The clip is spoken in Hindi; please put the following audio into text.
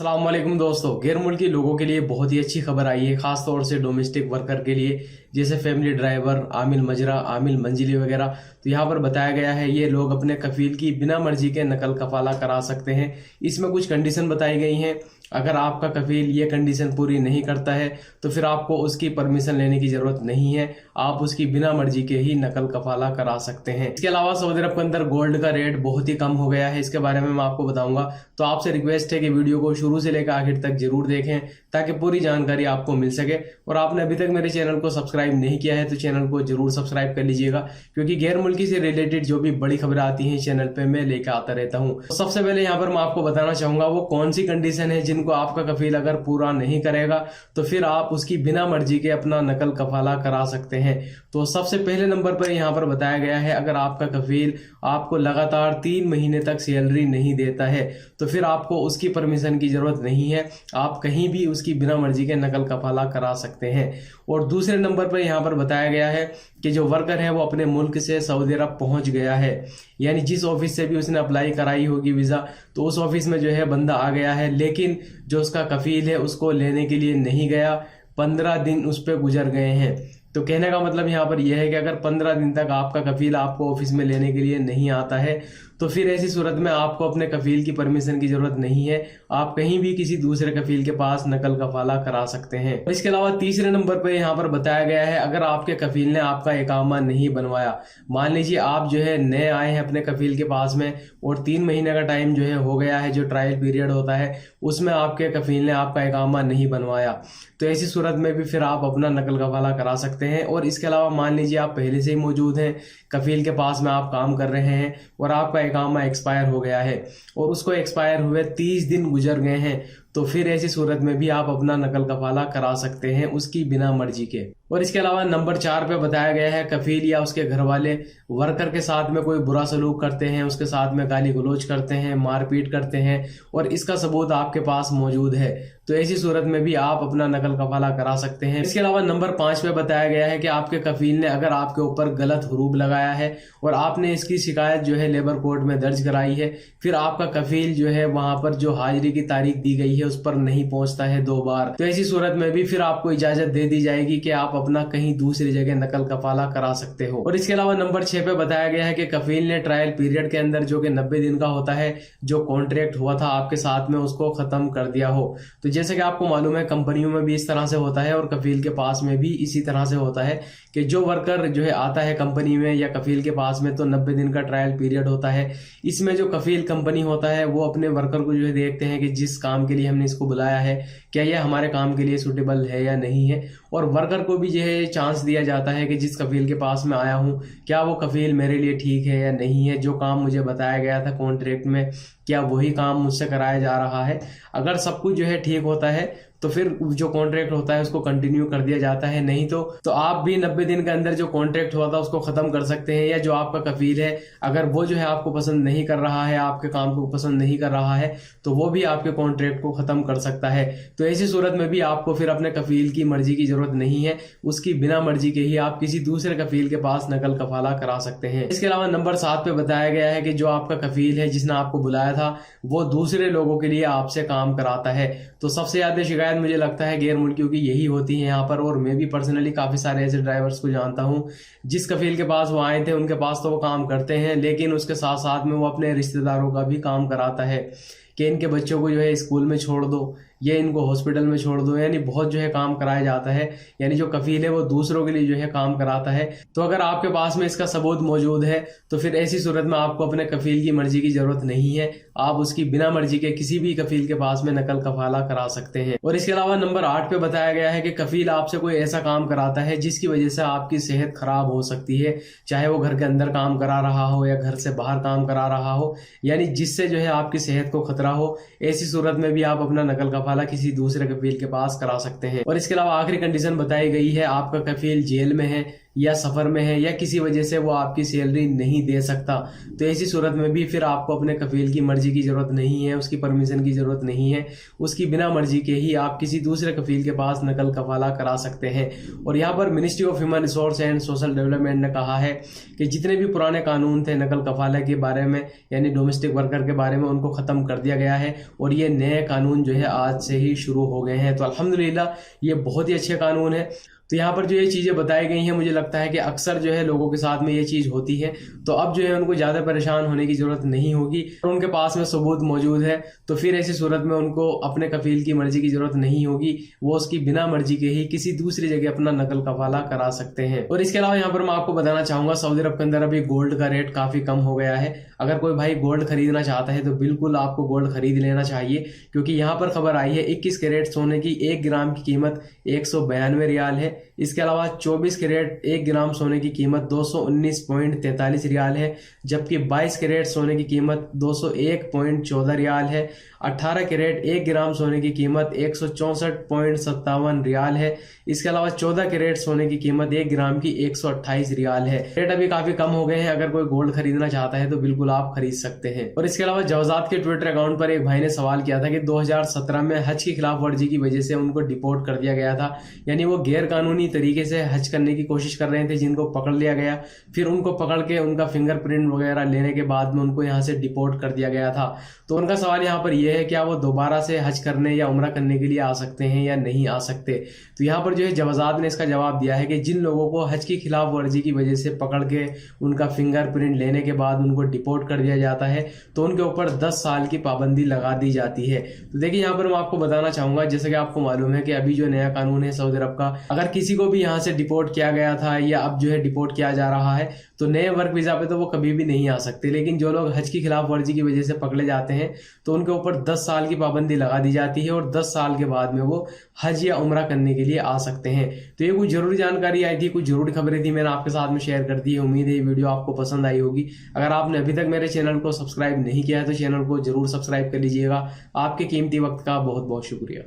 अस्सलाम वालेकुम दोस्तों, गैर मुल्की लोगों के लिए बहुत ही अच्छी खबर आई है, खास तौर से डोमेस्टिक वर्कर के लिए, जैसे फैमिली ड्राइवर, आमिल मजरा, आमिल मंजिली वगैरह। तो यहाँ पर बताया गया है ये लोग अपने कफील की बिना मर्जी के नकल कफाला करा सकते हैं। इसमें कुछ कंडीशन बताई गई हैं। अगर आपका कफील ये कंडीशन पूरी नहीं करता है तो फिर आपको उसकी परमिशन लेने की जरूरत नहीं है, आप उसकी बिना मर्जी के ही नकल कफाला करा सकते हैं। इसके अलावा सऊदी अरब के अंदर गोल्ड का रेट बहुत ही कम हो गया है, इसके बारे में मैं आपको बताऊंगा। तो आपसे रिक्वेस्ट है कि वीडियो को शुरू से लेकर आखिर तक जरूर देखें ताकि पूरी जानकारी आपको मिल सके। और आपने अभी तक मेरे चैनल को सब्सक्राइब नहीं किया है तो चैनल को जरूर सब्सक्राइब कर लीजिएगा, क्योंकि गैर मुल्की से रिलेटेड जो भी बड़ी खबरें आती हैं चैनल पे मैं लेकर आता रहता हूँ। तो सबसे पहले यहाँ पर मैं आपको बताना चाहूंगा वो कौन सी कंडीशन है जिनको आपका कफील अगर पूरा नहीं करेगा तो फिर आप उसकी बिना मर्जी के अपना नकल कफाला करा सकते हैं। तो सबसे पहले नंबर पर यहाँ पर बताया गया है, अगर आपका कफील आपको लगातार 3 महीने तक सैलरी नहीं देता है तो फिर आपको उसकी परमिशन की जरूरत नहीं है, आप कहीं भी उसकी बिना मर्जी के नकल कफाला करा सकते हैं। और दूसरे नंबर पर यहाँ पर बताया गया है कि जो वर्कर है वो अपने मुल्क से सऊदी अरब पहुंच गया है, यानी जिस ऑफिस से भी उसने अप्लाई कराई होगी वीजा, तो उस ऑफिस में जो है बंदा आ गया है, लेकिन जो उसका कफील है उसको लेने के लिए नहीं गया, 15 दिन उस पर गुजर गए हैं। तो कहने का मतलब यहाँ पर यह है कि अगर 15 दिन तक आपका कफील आपको ऑफिस में लेने के लिए नहीं आता है तो फिर ऐसी सूरत में आपको अपने कफील की परमिशन की जरूरत नहीं है, आप कहीं भी किसी दूसरे कफील के पास नकल कफाला करा सकते हैं। इसके अलावा तीसरे नंबर पर यहाँ पर बताया गया है, अगर आपके कफील ने आपका इकामा नहीं बनवाया, मान लीजिए आप जो है नए आए हैं अपने कफील के पास में और 3 महीने का टाइम जो है हो गया है, जो ट्रायल पीरियड होता है उसमें आपके कफील ने आपका इकामा नहीं बनवाया, तो ऐसी सूरत में भी फिर आप अपना नकल कफाला करा सकते हैं। और इसके अलावा मान लीजिए आप पहले से ही मौजूद हैं, कफील के पास में आप काम कर रहे हैं और आपका इकामा एक्सपायर हो गया है और उसको एक्सपायर हुए 30 दिन गुजर गए हैं, तो फिर ऐसी सूरत में भी आप अपना नकल कफाला करा सकते हैं उसकी बिना मर्जी के। और इसके अलावा नंबर 4 पे बताया गया है, कफील या उसके घर वाले वर्कर के साथ में कोई बुरा सलूक करते हैं, उसके साथ में गाली गलौज करते हैं, मारपीट करते हैं और इसका सबूत आपके पास मौजूद है, तो ऐसी सूरत में भी आप अपना नकल कफाला करा सकते हैं। इसके अलावा नंबर 5 पे बताया गया है कि आपके कफील ने अगर आपके ऊपर गलत हुरूब लगाया है और आपने इसकी शिकायत जो है लेबर कोर्ट में दर्ज कराई है, फिर आपका कफील जो है वहां पर जो हाजिरी की तारीख दी गई है उस पर नहीं पहुंचता है 2 बार, तो ऐसी सूरत में भी फिर आपको इजाजत दे दी जाएगी कि आप अपना कहीं दूसरी जगह नकल कफाला करा सकते हो। और इसके अलावा नंबर 6 पे बताया गया है कि कफील ने ट्रायल पीरियड के अंदर जो कि 90 दिन का होता है, जो कॉन्ट्रैक्ट हुआ था आपके साथ में उसको खत्म कर दिया हो। तो जैसे कि आपको मालूम है कंपनियों में भी इस तरह से होता है और कफील के पास में भी इसी तरह से होता है कि जो वर्कर जो है आता है कंपनी में या कफील के पास में तो 90 दिन का ट्रायल पीरियड होता है। इसमें जो कफील कंपनी होता है वो अपने वर्कर को जो है देखते हैं कि जिस काम के लिए हमने इसको बुलाया है क्या यह हमारे काम के लिए सूटेबल है या नहीं है, और वर्कर को भी जो है चांस दिया जाता है कि जिस कफील के पास में आया हूँ क्या वो कफील मेरे लिए ठीक है या नहीं है, जो काम मुझे बताया गया था कॉन्ट्रैक्ट में क्या वही काम मुझसे कराया जा रहा है। अगर सब कुछ जो है ठीक होता है तो फिर जो कॉन्ट्रैक्ट होता है उसको कंटिन्यू कर दिया जाता है, नहीं तो आप भी 90 दिन के अंदर जो कॉन्ट्रैक्ट हुआ था उसको खत्म कर सकते हैं। या जो आपका कफील है अगर वो जो है आपको पसंद नहीं कर रहा है, आपके काम को पसंद नहीं कर रहा है, तो वो भी आपके कॉन्ट्रैक्ट को खत्म कर सकता है। तो ऐसी सूरत में भी आपको फिर अपने कफील की मर्जी की जरूरत नहीं है, उसकी बिना मर्जी के ही आप किसी दूसरे कफील के पास नकल कफाला करा सकते हैं। इसके अलावा नंबर 7 पे बताया गया है कि जो आपका कफील है जिसने आपको बुलाया था वो दूसरे लोगों के लिए आपसे काम कराता है। तो सबसे ज्यादा शिकायत मुझे लगता है गैर मुल्कियों की यही होती है यहाँ पर, और मैं भी पर्सनली काफी सारे ऐसे ड्राइवर्स को जानता हूँ जिस कफील के पास वो आए थे उनके पास तो वो काम करते हैं, लेकिन उसके साथ साथ में वो अपने रिश्तेदारों का भी काम कराता है कि इनके बच्चों को जो है स्कूल में छोड़ दो या इनको हॉस्पिटल में छोड़ दो, यानी बहुत जो है काम कराया जाता है। यानी जो कफील है वो दूसरों के लिए जो है काम कराता है। तो अगर आपके पास में इसका सबूत मौजूद है तो फिर ऐसी सूरत में आपको अपने कफील की मर्जी की जरूरत नहीं है, आप उसकी बिना मर्जी के किसी भी कफील के पास में नकल कफाला करा सकते हैं। और इसके अलावा नंबर 8 पे बताया गया है कि कफील आपसे कोई ऐसा काम कराता है जिसकी वजह से आपकी सेहत खराब हो सकती है, चाहे वो घर के अंदर काम करा रहा हो या घर से बाहर काम करा रहा हो, यानी जिससे जो है आपकी सेहत को खतरा हो, ऐसी सूरत में भी आप अपना नकल कफाला किसी दूसरे कफील के पास करा सकते हैं। और इसके अलावा आखिरी कंडीशन बताई गई है, आपका कफील जेल में है या सफर में है या किसी वजह से वो आपकी सैलरी नहीं दे सकता, तो ऐसी सूरत में भी फिर आपको अपने कफील की मर्जी की जरूरत नहीं है, उसकी परमिशन की जरूरत नहीं है। उसकी बिना मर्जी के ही आप किसी दूसरे कफील के पास नकल कफाला करा सकते हैं। और यहाँ पर ministry of human resource and social development ने कहा है कि जितने भी पुराने कानून थे नकल कफाला के बारे में यानी डोमेस्टिक वर्कर के बारे में, उनको खत्म कर दिया गया है और ये नए कानून जो है आज से ही शुरू हो गए हैं। तो अल्हम्दुलिल्लाह ये बहुत ही अच्छे कानून है। तो यहाँ पर जो ये चीज़ें बताई गई हैं, मुझे लगता है कि अक्सर जो है लोगों के साथ में ये चीज़ होती है, तो अब जो है उनको ज़्यादा परेशान होने की ज़रूरत नहीं होगी और उनके पास में सबूत मौजूद है, तो फिर ऐसी सूरत में उनको अपने कफील की मर्जी की ज़रूरत नहीं होगी, वो उसकी बिना मर्जी के ही किसी दूसरी जगह अपना नकल कफाला करा सकते हैं। और इसके अलावा यहाँ पर मैं आपको बताना चाहूँगा, सऊदी अरब के अंदर अभी गोल्ड का रेट काफ़ी कम हो गया है। अगर कोई भाई गोल्ड खरीदना चाहता है तो बिल्कुल आपको गोल्ड खरीद लेना चाहिए, क्योंकि यहाँ पर खबर आई है 21 कैरेट सोने की 1 ग्राम की कीमत 192 रियाल है। इसके अलावा 24 कैरेट 1 ग्राम सोने की कीमत 219.43 रियाल है, जबकि 22 कैरेट सोने की कीमत 201.14 रियाल है। 18 कैरेट 1 ग्राम सोने की कीमत 164.57 रियाल है। इसके अलावा 14 कैरेट सोने की कीमत 1 ग्राम की 128 रियाल है। रेट अभी काफी कम हो गए हैं, अगर कोई गोल्ड खरीदना चाहता है तो बिल्कुल आप खरीद सकते हैं। और इसके अलावा जवाजात के ट्विटर अकाउंट पर एक भाई ने सवाल किया था कि 2017 में हज की खिलाफ वर्जी की वजह से उनको डिपोर्ट कर दिया गया था, यानी वो गैर कानूनी तरीके से हज करने की कोशिश कर रहे थे, जिनको पकड़ लिया गया, फिर उनको पकड़ के उनका फिंगरप्रिंट वगैरह लेने के बाद में उनको यहाँ से डिपोर्ट कर दिया गया था। तो उनका सवाल यहाँ पर यह है क्या वो दोबारा से हज करने या उम्रा करने के लिए आ सकते हैं या नहीं आ सकते। तो यहाँ पर जो है जवाजात ने इसका जवाब दिया है कि जिन लोगों को हज की खिलाफ वर्जी की वजह से पकड़ के उनका फिंगरप्रिंट लेने के बाद उनको डिपोर्ट कर दिया जाता है, तो उनके ऊपर 10 साल की पाबंदी लगा दी जाती है। तो देखिए यहाँ पर मैं आपको बताना चाहूंगा, जैसे कि आपको मालूम है कि अभी जो नया कानून है सऊदी अरब का, अगर किसी को भी यहाँ से डिपोर्ट किया गया था या अब जो है डिपोर्ट किया जा रहा है, तो नए वर्क वीजा पे तो वो कभी भी नहीं आ सकते। लेकिन जो लोग हज की खिलाफ वर्जी की वजह से पकड़े जाते हैं तो उनके ऊपर 10 साल की पाबंदी लगा दी जाती है और 10 साल के बाद में वो हज या उम्रा करने के लिए आ सकते हैं। तो ये कुछ जरूरी जानकारी आई थी, कुछ जरूरी खबरें थी, मैंने आपके साथ में शेयर कर दी है। उम्मीद है ये वीडियो आपको पसंद आई होगी। अगर आपने अभी तक मेरे चैनल को सब्सक्राइब नहीं किया है तो चैनल को जरूर सब्सक्राइब कर लीजिएगा। आपके कीमती वक्त का बहुत बहुत शुक्रिया।